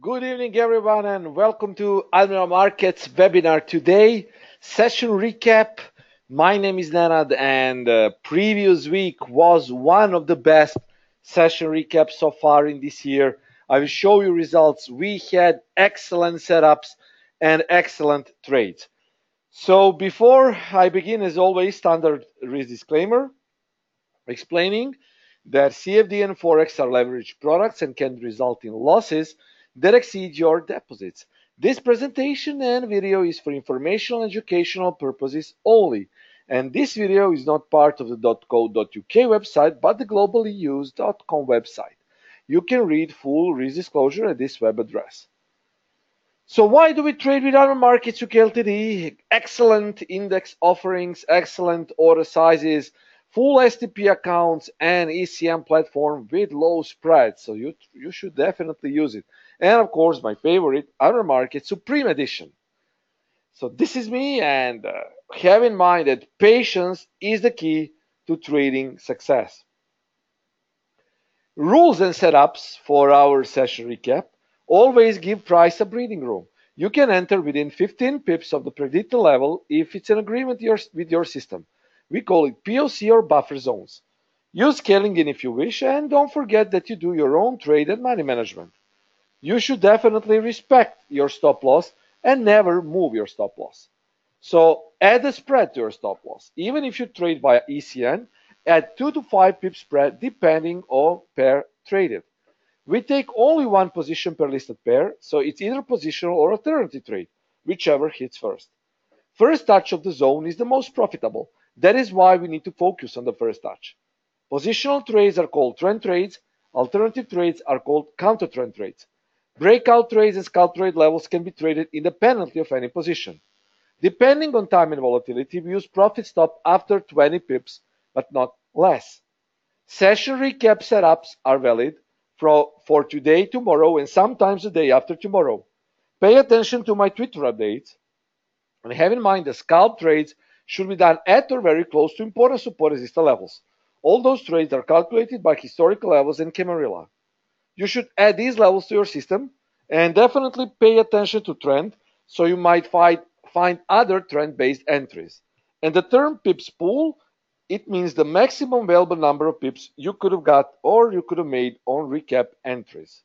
Good evening, everyone, and welcome to Admiral Markets webinar today. Session recap. My name is Nenad, and previous week was one of the best session recaps so far in this year. I will show you results. We had excellent setups and excellent trades. So before I begin, as always, standard risk disclaimer explaining that CFD and Forex are leveraged products and can result in losses that exceed your deposits. This presentation and video is for informational and educational purposes only, and this video is not part of the .co.uk website but the globally used.com website. You can read full risk disclosure at this web address. So why do we trade with Admiral Markets UK Ltd? Excellent index offerings, excellent order sizes, full STP accounts, and ECM platform with low spreads. So you should definitely use it. And of course, my favorite, Admiral Markets Supreme Edition. So this is me, and have in mind that patience is the key to trading success. Rules and setups for our session recap. Always give price a breathing room. You can enter within 15 pips of the predicted level if it's an agreement with your system. We call it POC or buffer zones. Use scaling in if you wish, and don't forget that you do your own trade and money management. You should definitely respect your stop loss and never move your stop loss. So add a spread to your stop loss. Even if you trade via ECN, add 2 to 5 pip spread depending on pair traded. We take only one position per listed pair, so it's either positional or alternative trade, whichever hits first. First touch of the zone is the most profitable. That is why we need to focus on the first touch. Positional trades are called trend trades. Alternative trades are called counter trend trades. Breakout trades and scalp trade levels can be traded independently of any position. Depending on time and volatility, we use profit stop after 20 pips, but not less. Session recap setups are valid for today, tomorrow, and sometimes the day after tomorrow. Pay attention to my Twitter updates, and have in mind that scalp trades should be done at or very close to important support resistance levels. All those trades are calculated by historical levels and Camarilla. You should add these levels to your system and definitely pay attention to trend, so you might find other trend-based entries. And the term pips pool, it means the maximum available number of pips you could have got or you could have made on recap entries.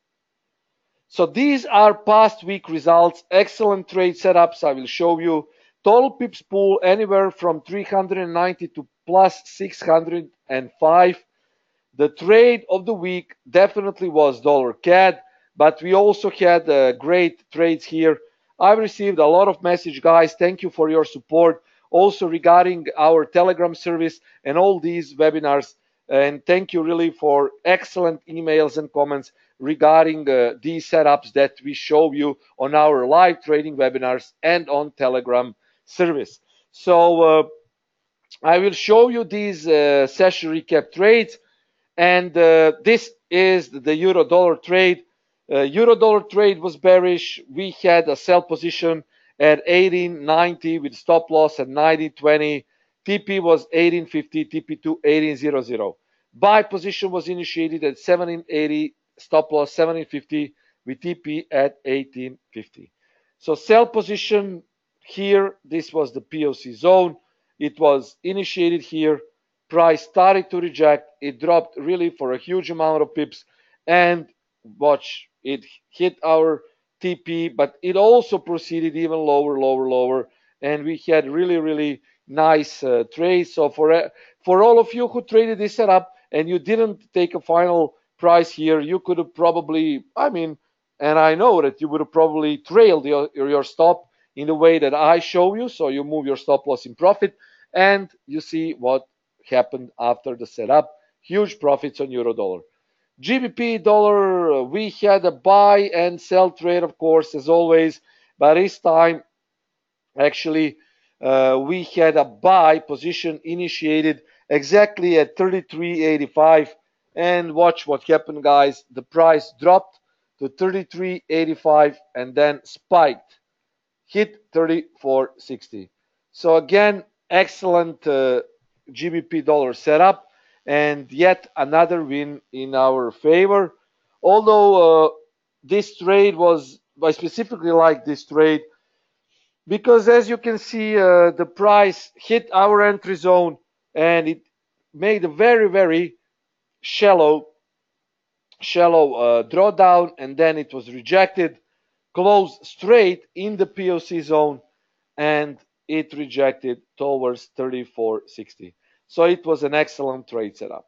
So these are past week results, excellent trade setups. I will show you total pips pool anywhere from 390 to plus 605. The trade of the week definitely was dollar CAD, but we also had great trades here. I received a lot of message, guys. Thank you for your support. Also regarding our Telegram service and all these webinars. And thank you really for excellent emails and comments regarding these setups that we show you on our live trading webinars and on Telegram service. So I will show you these session recap trades. And this is the euro-dollar trade. Euro-dollar trade was bearish. We had a sell position at 1890 with stop loss at 1920. TP was 1850, TP2 1800. Buy position was initiated at 1780, stop loss 1750 with TP at 1850. So sell position here, this was the POC zone. It was initiated here. Price started to reject. It dropped really for a huge amount of pips, and watch, it hit our TP, but it also proceeded even lower, and we had really nice trades. So for all of you who traded this setup and you didn't take a final price here, you could have probably, and I know that you would have probably trailed your stop in the way that I show you. So you move your stop loss in profit, and you see what happened after the setup. Huge profits on euro dollar. GBP dollar, we had a buy and sell trade, of course, as always, but this time actually we had a buy position initiated exactly at 33.85, and watch what happened, guys. The price dropped to 33.85 and then spiked, hit 34.60. So again, excellent GBP dollar setup, and yet another win in our favor. Although this trade was, I specifically like this trade because as you can see, the price hit our entry zone and it made a very shallow drawdown, and then it was rejected, closed straight in the POC zone, and it rejected towards 34.60. So it was an excellent trade setup.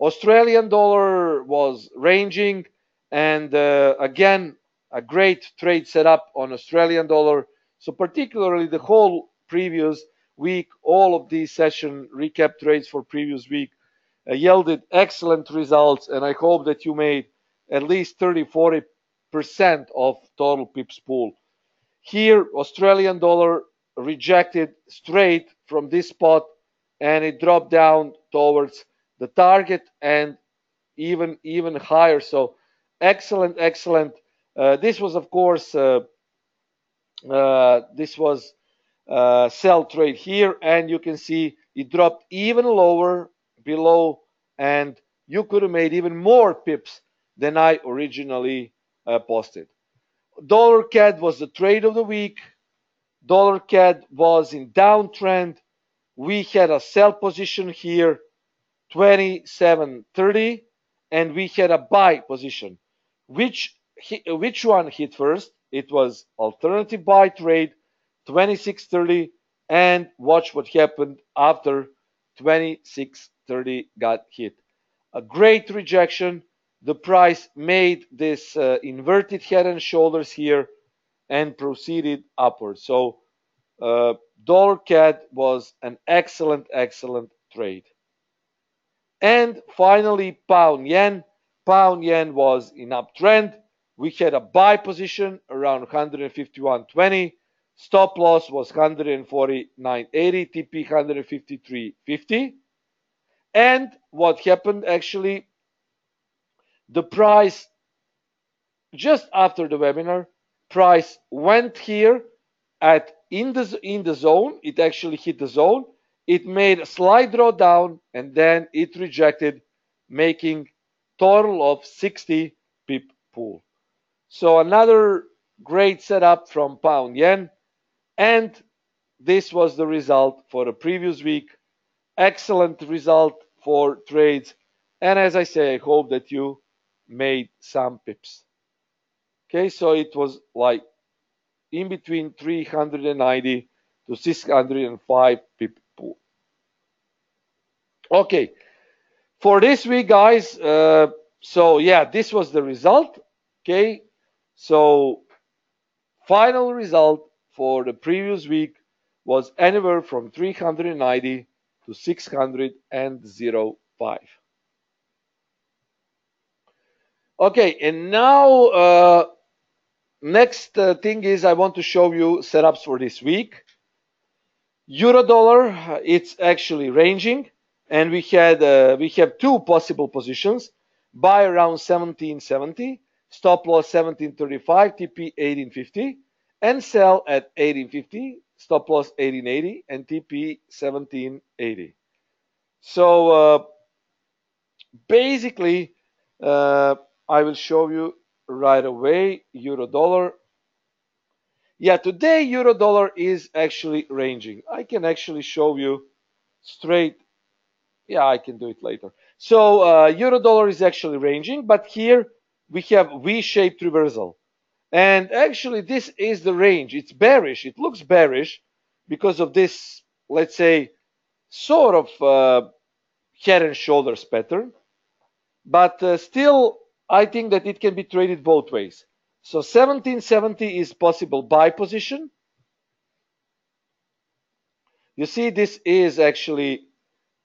Australian dollar was ranging, and again, a great trade setup on Australian dollar. So particularly the whole previous week, all of these session recap trades for previous week yielded excellent results, and I hope that you made at least 30-40% of total pips pool. Here, Australian dollar rejected straight from this spot, and it dropped down towards the target and even higher. So excellent. This was, of course, this was sell trade here, and you can see it dropped even lower below, and you could have made even more pips than I originally posted. Dollar CAD was the trade of the week. Dollar CAD was in downtrend. We had a sell position here, 27.30, and we had a buy position. Which one hit first? It was alternative buy trade, 26.30, and watch what happened after 26.30 got hit. A great rejection. The price made this inverted head and shoulders here and proceeded upwards. So dollar CAD was an excellent trade. And finally, pound yen. Pound yen was in uptrend. We had a buy position around 151.20. Stop loss was 149.80. TP 153.50. And what happened actually? The price just after the webinar, price went here at in the zone. It actually hit the zone. It made a slight drawdown and then it rejected, making total of 60 pip pool. So another great setup from pound yen, and this was the result for the previous week. Excellent result for trades, and as I say, I hope that you made some pips. Okay, so it was like in between 390 to 605 pip pool. Okay, for this week, guys, so yeah, this was the result. Okay, so final result for the previous week was anywhere from 390 to 605. Okay, and now next thing is I want to show you setups for this week. Euro dollar, it's actually ranging, and we have two possible positions: buy around 1770, stop loss 1735, TP 1850, and sell at 1850, stop loss 1880, and TP 1780. So basically, I will show you right away euro dollar. Yeah, today euro dollar is actually ranging. I can actually show you straight. Yeah, I can do it later. So euro dollar is actually ranging, but here we have V-shaped reversal. And actually this is the range. It's bearish. It looks bearish because of this, let's say, sort of head and shoulders pattern. But still, I think that it can be traded both ways. So 1770 is possible buy position. You see, this is actually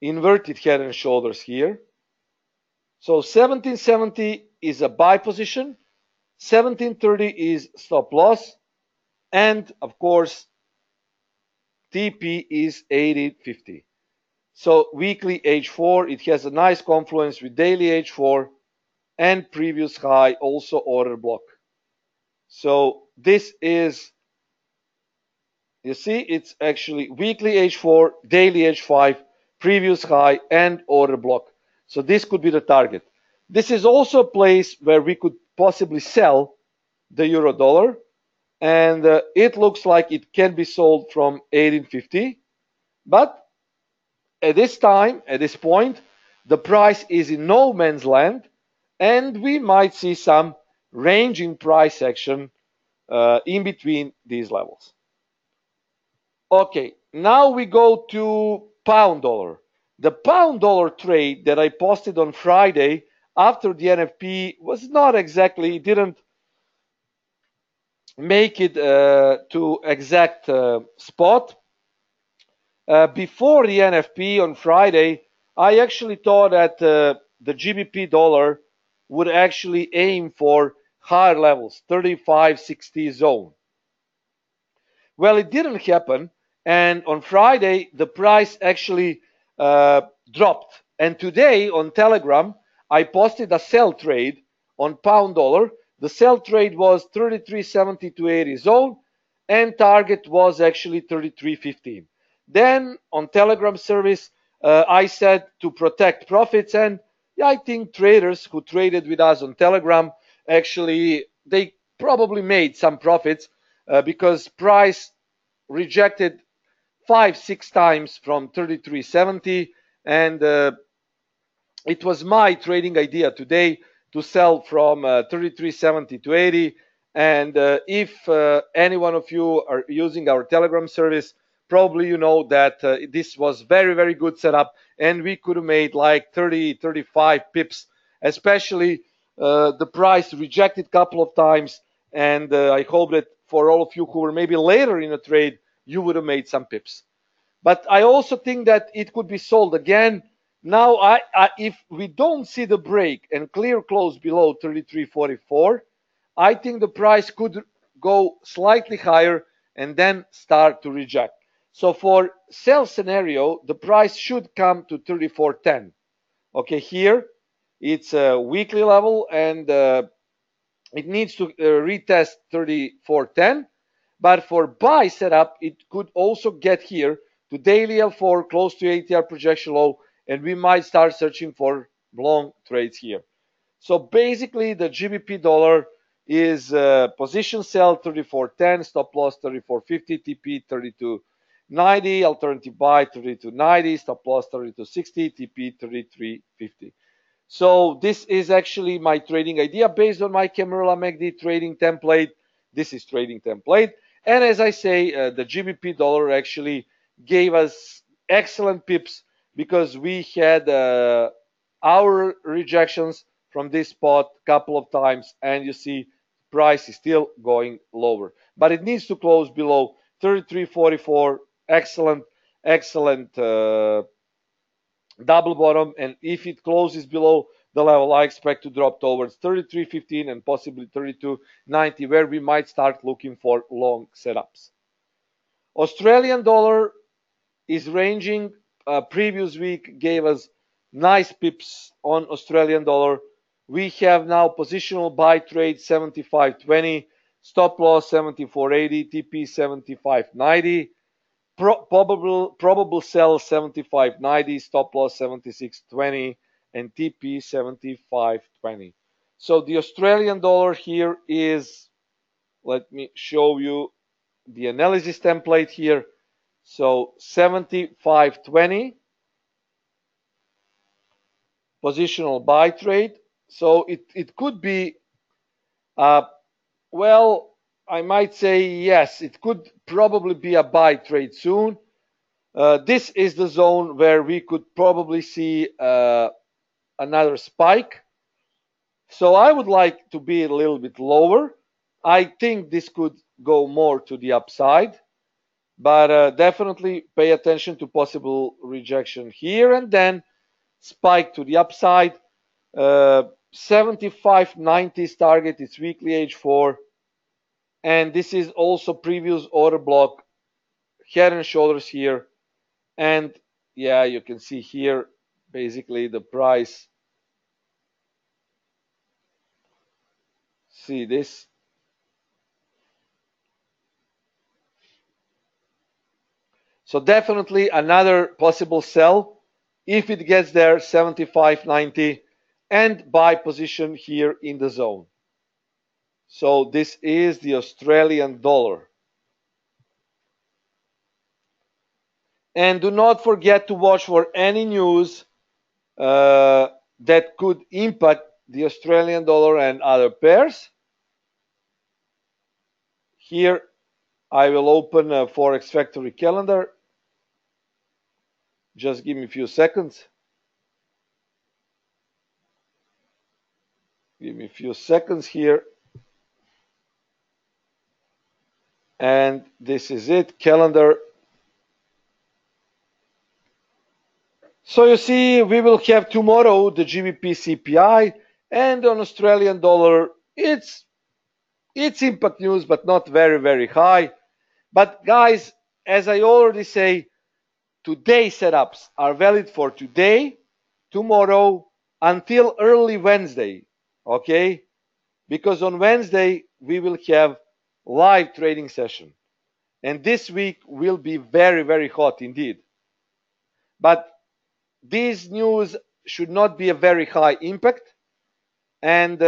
inverted head and shoulders here. So 1770 is a buy position. 1730 is stop loss. And of course, TP is 1850. So weekly H4, it has a nice confluence with daily H4 and previous high, also order block. So this is, you see, it's actually weekly H4, daily H5, previous high, and order block. So this could be the target. This is also a place where we could possibly sell the euro dollar, and it looks like it can be sold from 1850. But at this time, at this point, the price is in no man's land, and we might see some ranging price action in between these levels. Okay, now we go to pound dollar. The pound dollar trade that I posted on Friday after the NFP was not exactly, it didn't make it to exact spot. Before the NFP on Friday, I actually thought that the GBP dollar would actually aim for higher levels, 35.60 zone. Well, it didn't happen, and on Friday the price actually dropped. And today on Telegram, I posted a sell trade on pound dollar. The sell trade was 33.70 to 80 zone, and target was actually 33.15. Then on Telegram service, I said to protect profits, and yeah, I think traders who traded with us on Telegram actually they probably made some profits because price rejected 5-6 times from 33.70, and it was my trading idea today to sell from 33.70 to 80. And if any one of you are using our Telegram service, probably you know that this was very good setup, and we could have made like 30-35 pips, especially the price rejected a couple of times. And I hope that for all of you who were maybe later in a trade, you would have made some pips. But I also think that it could be sold again. Now, if we don't see the break and clear close below 33.44, I think the price could go slightly higher and then start to reject. So for sell scenario, the price should come to 34.10. Okay, here it's a weekly level, and it needs to retest 34.10. But for buy setup, it could also get here to daily L4 close to ATR projection low, and we might start searching for long trades here. So basically, the GBP dollar is position sell 34.10, stop loss 34.50, TP 32.90, alternative buy 32.90, stop loss 32.60, TP 33.50. So this is actually my trading idea based on my Camarilla MACD trading template. This is trading template. And as I say, the GBP dollar actually gave us excellent pips because we had our rejections from this spot a couple of times, and you see price is still going lower. But it needs to close below 33.44. Excellent double bottom, and if it closes below the level, I expect to drop towards 33.15 and possibly 32.90, where we might start looking for long setups. Australian dollar is ranging. Previous week gave us nice pips on Australian dollar. We have now positional buy trade 75.20, stop loss 74.80, TP 75.90. Probable sell 75.90, stop loss 76.20, and TP 75.20. So the Australian dollar here is, let me show you the analysis template here. So 75.20 positional buy trade. So it could be, well, I might say yes, it could probably be a buy trade soon. This is the zone where we could probably see another spike. So I would like to be a little bit lower. I think this could go more to the upside, but definitely pay attention to possible rejection here and then spike to the upside. 75.90 target is weekly H4, and this is also previous order block, head and shoulders here. And yeah, you can see here basically the price. See this? So definitely another possible sell if it gets there 75.90, and buy position here in the zone. So this is the Australian dollar. And do not forget to watch for any news that could impact the Australian dollar and other pairs. Here I will open a Forex Factory calendar. Just give me a few seconds. Give me a few seconds here. And this is it, calendar. So you see, we will have tomorrow the GBP CPI, and on Australian dollar, it's impact news, but not very, very high. But guys, as I already say, today's setups are valid for today, tomorrow, until early Wednesday, okay? Because on Wednesday, we will have live trading session. And this week will be very, very hot indeed. But these news should not be a very high impact. And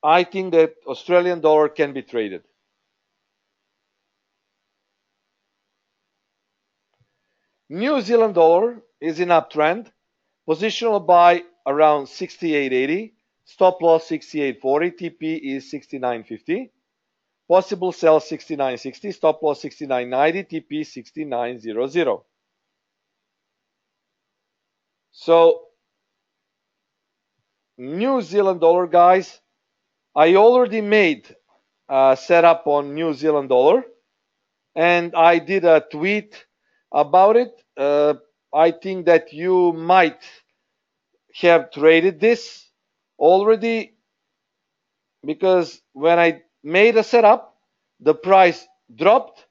I think that Australian dollar can be traded. New Zealand dollar is in uptrend. Positional buy around 68.80. Stop loss 68.40. TP is 69.50. Possible sell 69.60. Stop loss 69.90. TP 69.00. So New Zealand dollar, guys, I already made a setup on New Zealand dollar, and I did a tweet about it. I think that you might have traded this already, because when I made a setup, the price dropped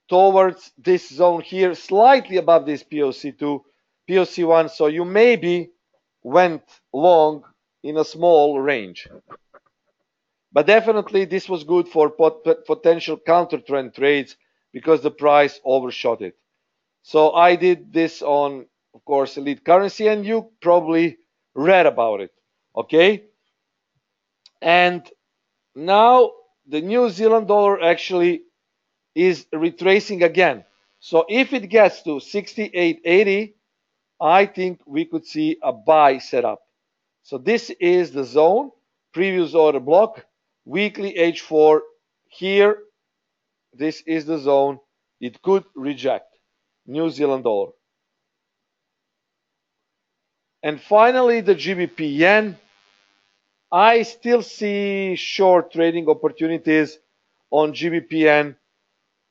towards this zone here, slightly above this POC2, POC1, so you maybe went long in a small range. But definitely this was good for potential counter trend trades because the price overshot it. So I did this on, of course, Elite Currency, and you probably read about it, okay? And now the New Zealand dollar actually is retracing again. So if it gets to 68.80, I think we could see a buy setup. So this is the zone, previous order block, weekly H4 here. This is the zone. It could reject New Zealand dollar. And finally, the GBP yen. I still see short trading opportunities on GBP yen.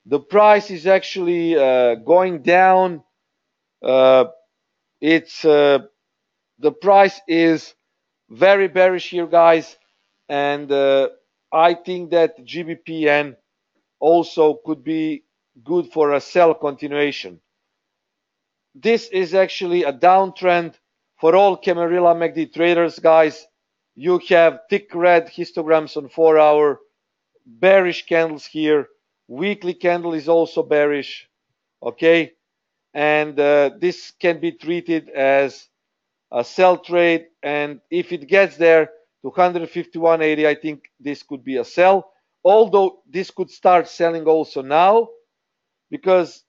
The price is actually going down. The price is very bearish here, guys, and I think that GBP yen also could be good for a sell continuation. This is actually a downtrend for all Camarilla MACD traders, guys. You have thick red histograms on 4-hour, bearish candles here. Weekly candle is also bearish, okay? And this can be treated as a sell trade, and if it gets there to 151.80, I think this could be a sell, although this could start selling also now, because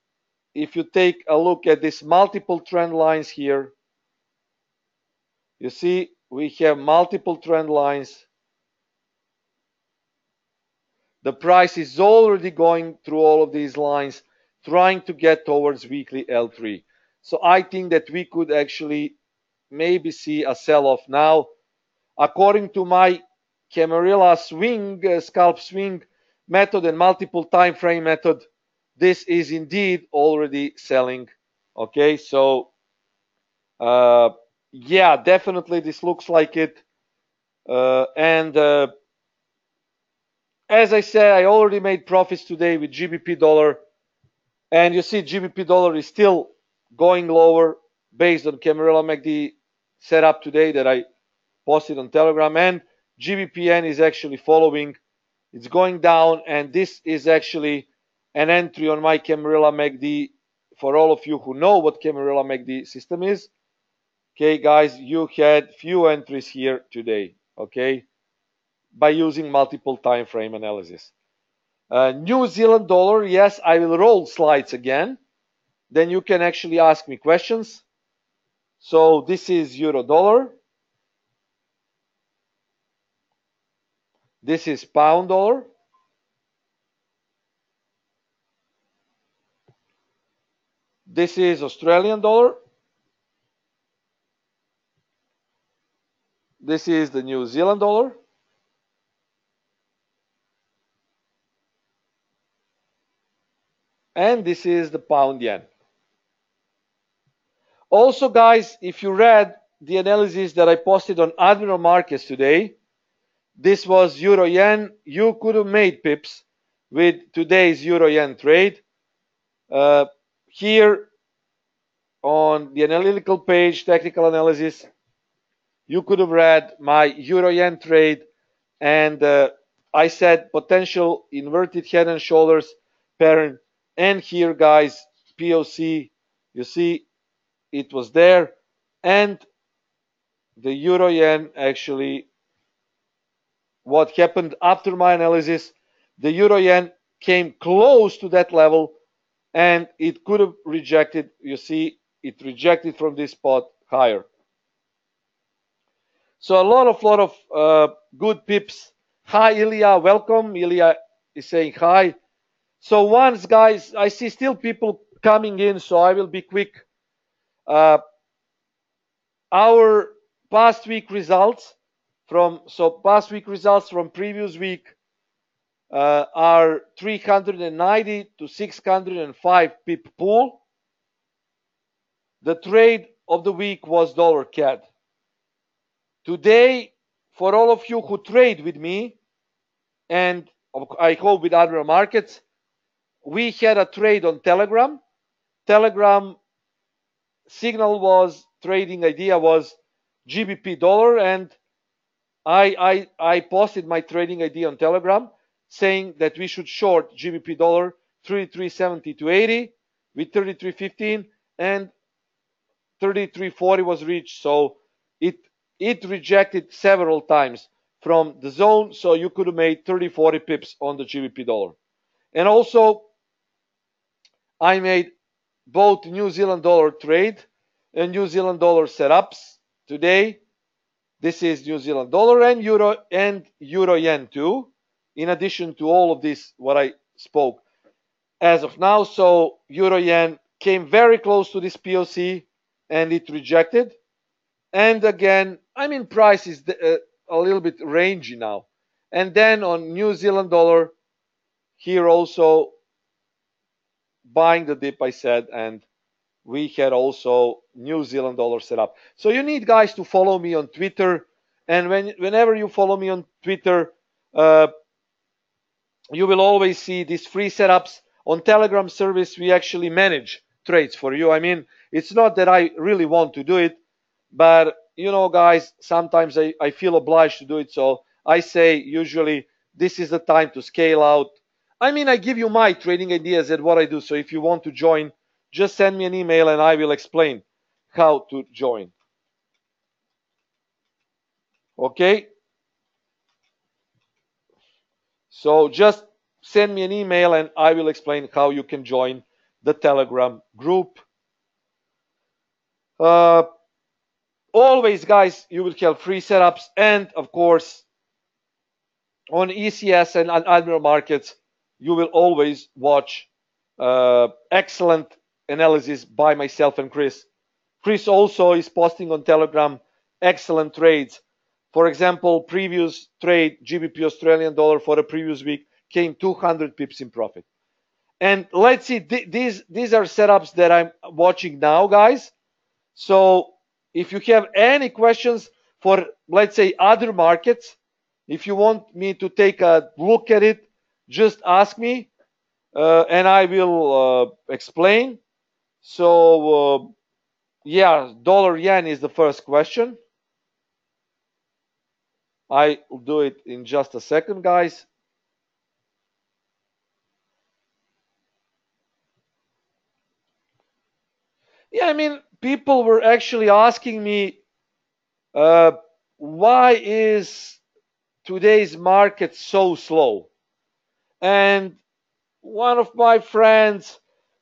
if you take a look at these multiple trend lines here, you see we have multiple trend lines. The price is already going through all of these lines, trying to get towards weekly L3. So I think that we could actually maybe see a sell-off now. According to my Camarilla swing, scalp swing method and multiple time frame method, this is indeed already selling. Okay, so yeah, definitely this looks like it. As I said, I already made profits today with GBP dollar, and you see GBP dollar is still going lower based on Camarilla MACD setup today that I posted on Telegram, and GBPN is actually following. It's going down, and this is actually an entry on my Camarilla MACD for all of you who know what Camarilla MACD system is. Okay, guys, you had few entries here today, okay, by using multiple time frame analysis. New Zealand dollar, yes, I will roll slides again. Then you can actually ask me questions. So this is euro dollar. This is pound dollar. This is Australian dollar. This is the New Zealand dollar. And this is the pound yen. Also, guys, if you read the analysis that I posted on Admiral Markets today, this was euro yen. You could have made pips with today's euro yen trade. Here on the analytical page, technical analysis, you could have read my euro yen trade, and I said potential inverted head and shoulders pattern. And here, guys, POC, you see it was there, and the euro yen actually, what happened after my analysis, the euro yen came close to that level, and it could have rejected. You see, it rejected from this spot higher. So a lot of good pips. Hi Ilya, welcome. Ilya is saying hi. So once, guys, I see still people coming in, so I will be quick. Our past week results from previous week are 390 to 605 pip pool. The trade of the week was dollar CAD. Today, for all of you who trade with me, and I hope with other markets, we had a trade on Telegram. Telegram signal was, trading idea was GBP dollar, and I posted my trading idea on Telegram saying that we should short GBP dollar 33.70 to 80 with 33.15, and 33.40 was reached. So it rejected several times from the zone, so you could have made 30-40 pips on the GBP dollar. And also I made both New Zealand dollar trade and New Zealand dollar setups today. This is New Zealand dollar and euro yen too, in addition to all of this what I spoke as of now. So euro yen came very close to this POC and it rejected. And again, I mean, price is a little bit rangy now. And then on New Zealand dollar, here also buying the dip, I said, and we had also New Zealand dollar set up. So you need, guys, to follow me on Twitter. And whenever you follow me on Twitter, you will always see these free setups. On Telegram service, we actually manage trades for you. I mean, it's not that I really want to do it, but you know, guys, sometimes I feel obliged to do it. So I say usually this is the time to scale out. I mean, I give you my trading ideas and what I do. So if you want to join, just send me an email and I will explain how to join. Okay? So just send me an email and I will explain how you can join the Telegram group. Always, guys, you will have free setups, and of course on ECS and on Admiral Markets, you will always watch excellent analysis by myself and Chris. Chris also is posting on Telegram excellent trades. For example, previous trade, GBP Australian dollar for the previous week came 200 pips in profit. And let's see, these are setups that I'm watching now, guys. So if you have any questions for, let's say, other markets, if you want me to take a look at it, just ask me and I will explain. So yeah, dollar yen is the first question. I will do it in just a second, guys. Yeah, I mean, people were actually asking me, uh, why is today's market so slow? And one of my friends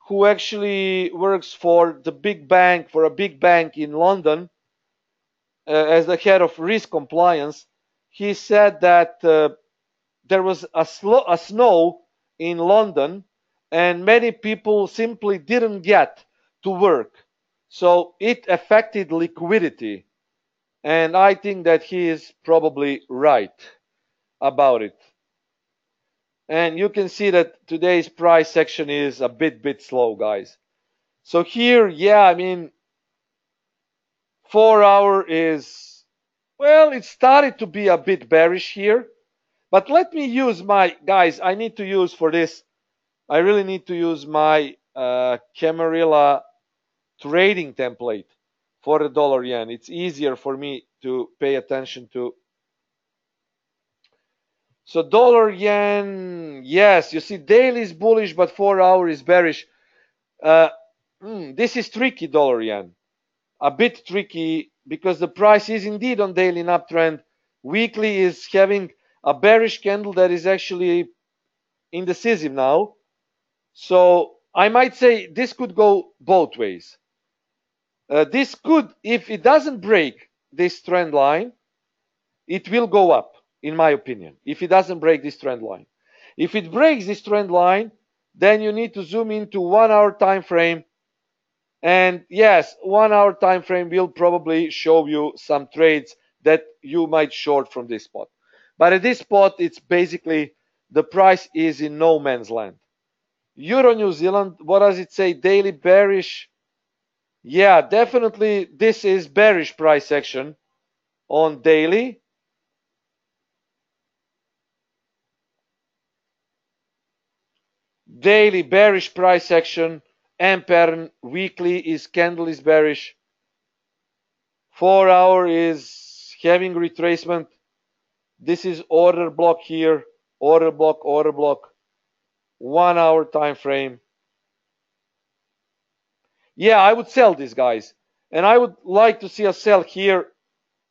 who actually works for the big bank, for a big bank in London, as the head of risk compliance, he said that there was a snow in London and many people simply didn't get to work. So it affected liquidity. And I think that he is probably right about it. And you can see that today's price section is a bit slow, guys. So here, yeah, I mean, 4 hour is, well, it started to be a bit bearish here. But let me use my, guys, I need to use for this, I really need to use my Camarilla trading template for the dollar yen. It's easier for me to pay attention to. So dollar yen, yes, you see daily is bullish, but 4 hour is bearish. Uh, this is tricky, dollar yen. A bit tricky because the price is indeed on daily an uptrend. Weekly is having a bearish candle that is actually indecisive now. So I might say this could go both ways. This could, if it doesn't break this trend line, it will go up, in my opinion, if it doesn't break this trend line. If it breaks this trend line, then you need to zoom into 1 hour time frame. And yes, 1 hour time frame will probably show you some trades that you might short from this spot. But at this spot, it's basically the price is in no man's land. Euro New Zealand, what does it say? Daily bearish. Yeah, definitely this is bearish price action on daily. Daily bearish price action. Ampere weekly is candle is bearish. 4 hour is having retracement. This is order block here. Order block, order block. 1 hour time frame. Yeah, I would sell this, guys. And I would like to see a sell here,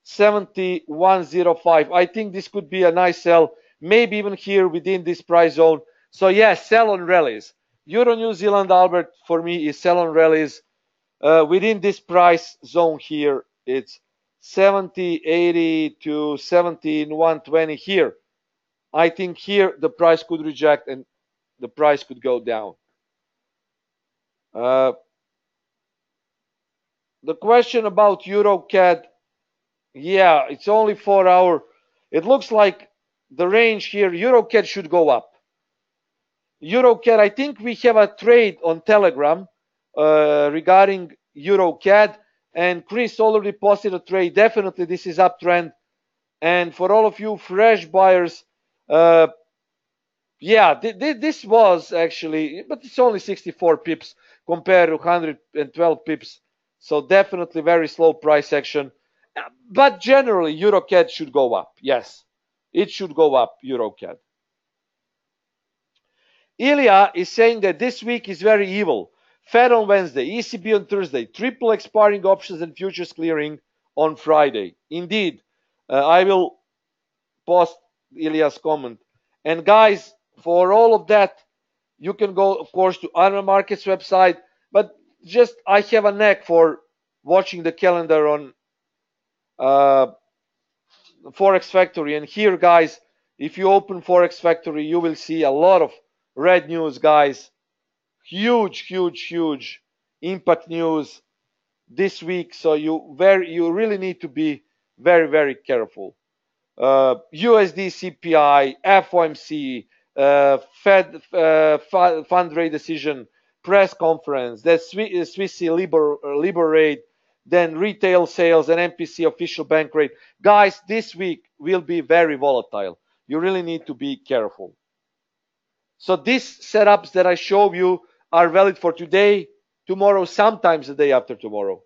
71.05. I think this could be a nice sell, maybe even here within this price zone. So yes, sell on rallies. Euro New Zealand Albert for me is sell on rallies. Within this price zone here, it's 70.80 to 17.120 here. I think here the price could reject and the price could go down. The question about EuroCAD, yeah, it's only 4 hour. It looks like the range here, EuroCAD should go up. EuroCAD, I think we have a trade on Telegram regarding EuroCAD, and Chris already posted a trade. Definitely this is uptrend. And for all of you fresh buyers, yeah, this was actually, but it's only 64 pips compared to 112 pips. So definitely very slow price action. But generally, EuroCAD should go up. Yes, it should go up, EuroCAD. Ilya is saying that this week is very evil. Fed on Wednesday, ECB on Thursday, triple expiring options and futures clearing on Friday. Indeed, I will post Ilya's comment. And guys, for all of that, you can go, of course, to Arma Markets website. But just I have a knack for watching the calendar on Forex Factory. And here, guys, if you open Forex Factory, you will see a lot of red news, guys. Huge impact news this week. So you really need to be very careful. USD CPI, FOMC, Fed fund rate decision, press conference, the Swiss Libor rate, then retail sales and MPC official bank rate. Guys, this week will be very volatile. You really need to be careful. So these setups that I show you are valid for today, tomorrow, sometimes the day after tomorrow.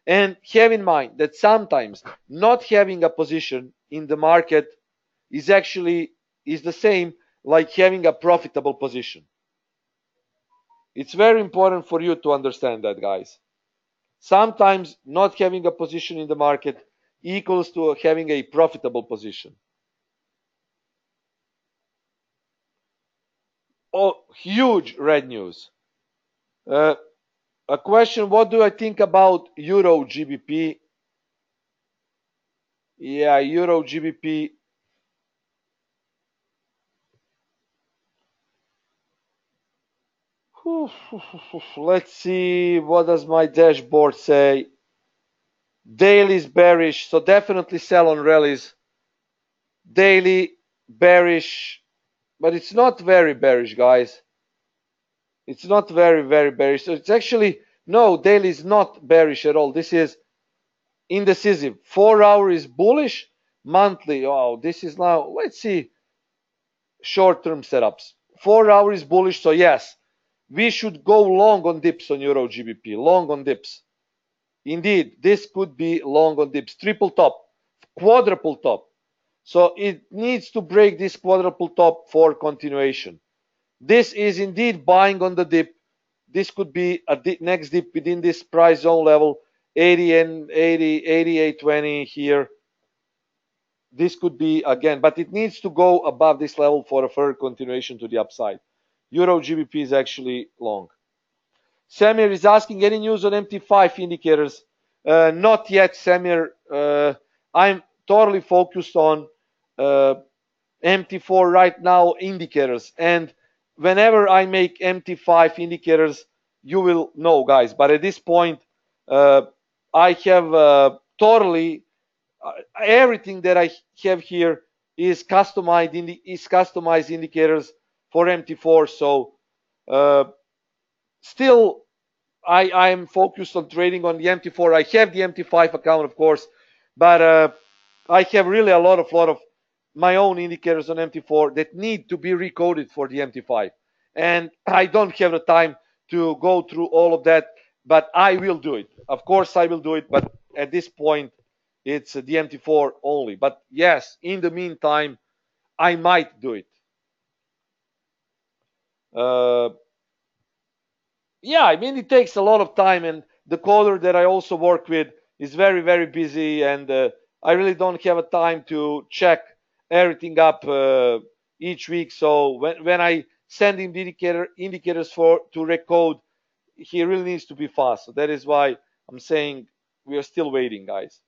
And have in mind that sometimes not having a position in the market is the same like having a profitable position. It's very important for you to understand that, guys. Sometimes not having a position in the market equals to having a profitable position. Oh, huge red news. A question, what do I think about Euro GBP? Yeah, Euro GBP. Let's see, what does my dashboard say? Daily is bearish, so definitely sell on rallies. Daily bearish, but it's not very bearish, guys. It's not very bearish. So it's actually, no, daily is not bearish at all. This is indecisive. 4 hour is bullish. Monthly, oh, this is now, let's see, short-term setups. 4 hour is bullish, so yes, we should go long on dips on Euro GBP. Long on dips. Indeed, this could be long on dips. Triple top, quadruple top. So it needs to break this quadruple top for continuation. This is indeed buying on the dip. This could be a next dip within this price zone level, 80 and 80, 88.20 here. This could be again, but it needs to go above this level for a further continuation to the upside. Euro GBP is actually long. Samir is asking, any news on MT5 indicators? Not yet, Samir. I'm totally focused on MT4 right now indicators, and whenever I make MT5 indicators, you will know, guys. But at this point, I have totally everything that I have here is customized indicators for MT4. So still, I am focused on trading on the MT4. I have the MT5 account, of course, but I have really a lot of my own indicators on MT4 that need to be recoded for the MT5, and I don't have the time to go through all of that, but I will do it. Of course, I will do it, but at this point, it's the MT4 only. But yes, in the meantime, I might do it. Yeah, I mean, it takes a lot of time, and the coder that I also work with is very busy, and I really don't have a time to check everything up each week. So when I send him the indicators to recode, he really needs to be fast. So that is why I'm saying we are still waiting, guys.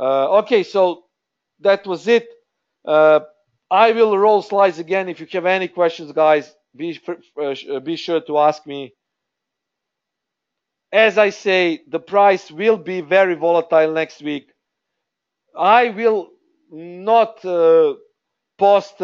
Okay, so that was it. I will roll slides again. If you have any questions, guys, be sure to ask me. As I say, the price will be very volatile next week. I will not post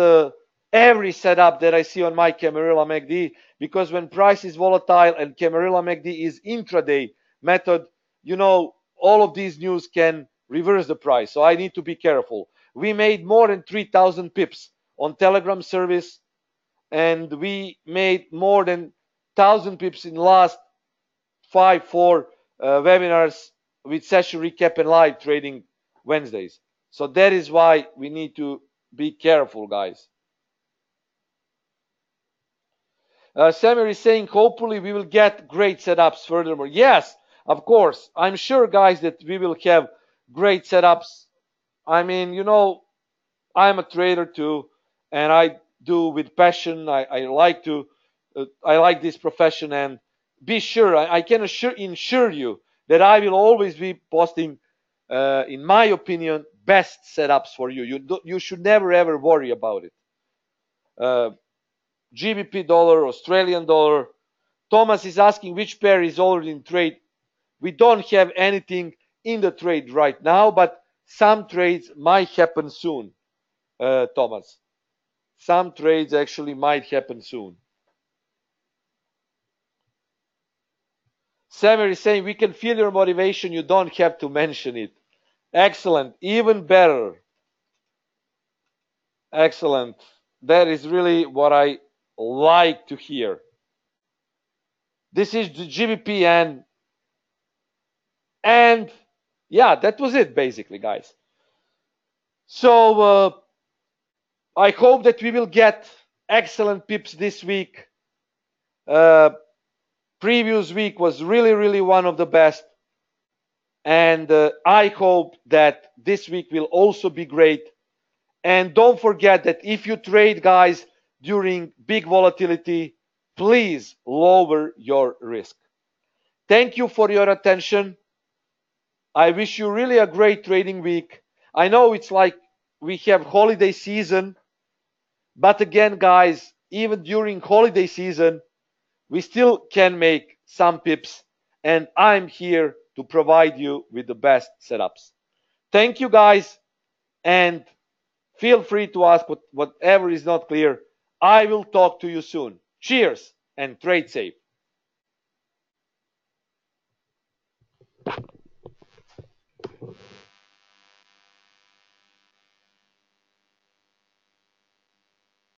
every setup that I see on my Camarilla MACD, because when price is volatile and Camarilla MACD is intraday method, you know, all of these news can reverse the price. So I need to be careful. We made more than 3,000 pips on Telegram service, and we made more than 1,000 pips in last 4 webinars with session recap and live trading Wednesdays. So that is why we need to be careful, guys. Samir is saying, hopefully we will get great setups furthermore. Yes, of course. I'm sure, guys, that we will have great setups. I mean, you know, I'm a trader too, and I do with passion. I like this profession, and be sure, I can ensure you that I will always be posting, in my opinion, best setups for you. You should never ever worry about it. GBP dollar, Australian dollar. Thomas is asking which pair is already in trade. We don't have anything in the trade right now, but some trades might happen soon, Thomas. Some trades actually might happen soon. Samir is saying, we can feel your motivation. You don't have to mention it. Excellent. Even better. Excellent. That is really what I like to hear. This is the GBP, and yeah, that was it basically, guys. So I hope that we will get excellent pips this week. Previous week was really one of the best. And I hope that this week will also be great. And don't forget that if you trade, guys, during big volatility, please lower your risk. Thank you for your attention. I wish you really a great trading week. I know it's like we have holiday season, but again, guys, even during holiday season, we still can make some pips, and I'm here to provide you with the best setups. Thank you, guys, and feel free to ask whatever is not clear. I will talk to you soon. Cheers and trade safe.